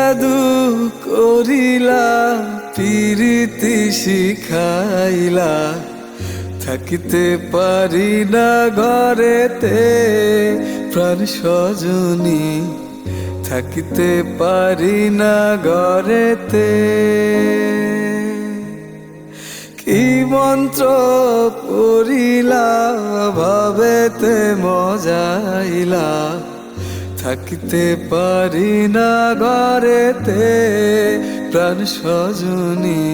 জাদু করিলা পিরিতি শিখাইলা থাকিতে পারি না ঘরেতে প্রাণ সজনী থাকিতে পারি না ঘরেতে কি মন্ত্র পড়িলা ভাবেতে মজাইলা থাকিতে পারি না ঘরেতে প্রাণ সজনী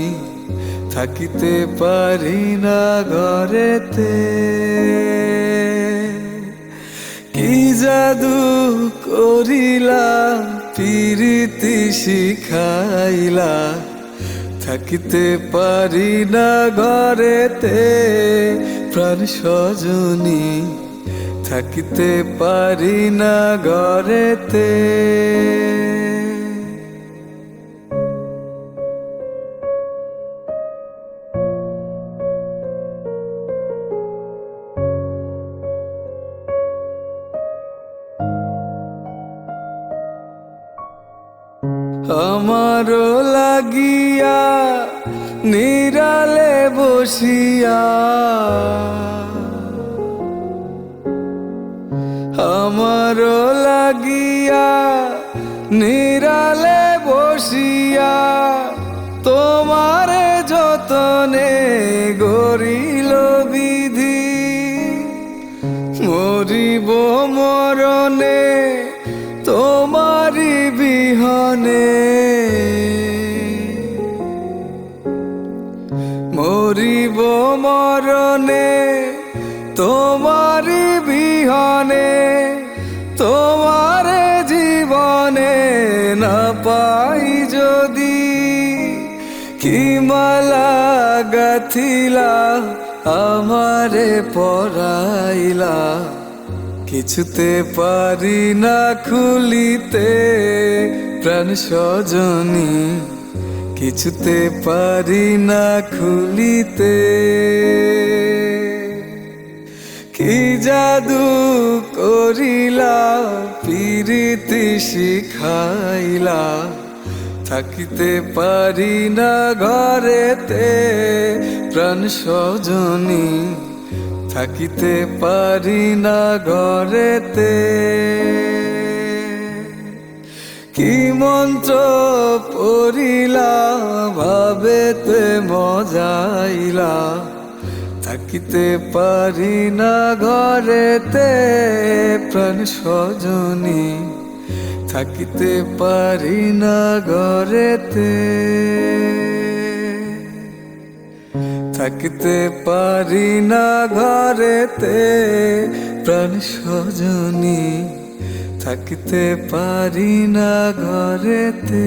থাকিতে পারি না ঘরেতে কি জাদু করিলা পিরিতি শিখাইলা থাকিতে পারি না ঘরেতে প্রাণ সজনী থাকিতে পারি না ঘরেতে আমারো লাগিয়া নিরালে বসিয়া আমারো লাগিয়া নিরালে বসিয়া তোমারে যতনে গরিল বিধি মরিব মরণে তোমারি বিহনে মরিব মরণে তোমারি বিহনে তোমার জীবনে না পাই যদি কি মালা গাথিলা আমারে পরাইলা কিছুতে পারি না খুলিতে প্রাণ সজনী কিছুতে পারি না খুলিতে কি জাদু করিলা পিরিতি শিখাইলা থাকিতে পারি না ঘরেতে প্রাণ সজনী থাকিতে পারি না ঘরেতে কি মন্ত্র পড়িলা ভাবেতে মজাইলা থাকিতে পারি না ঘরেতে প্রাণ সজনী থাকিতে পারি না ঘরেতে থাকিতে পারি না ঘরেতে প্রাণ সজনী থাকিতে পারি না ঘরেতে।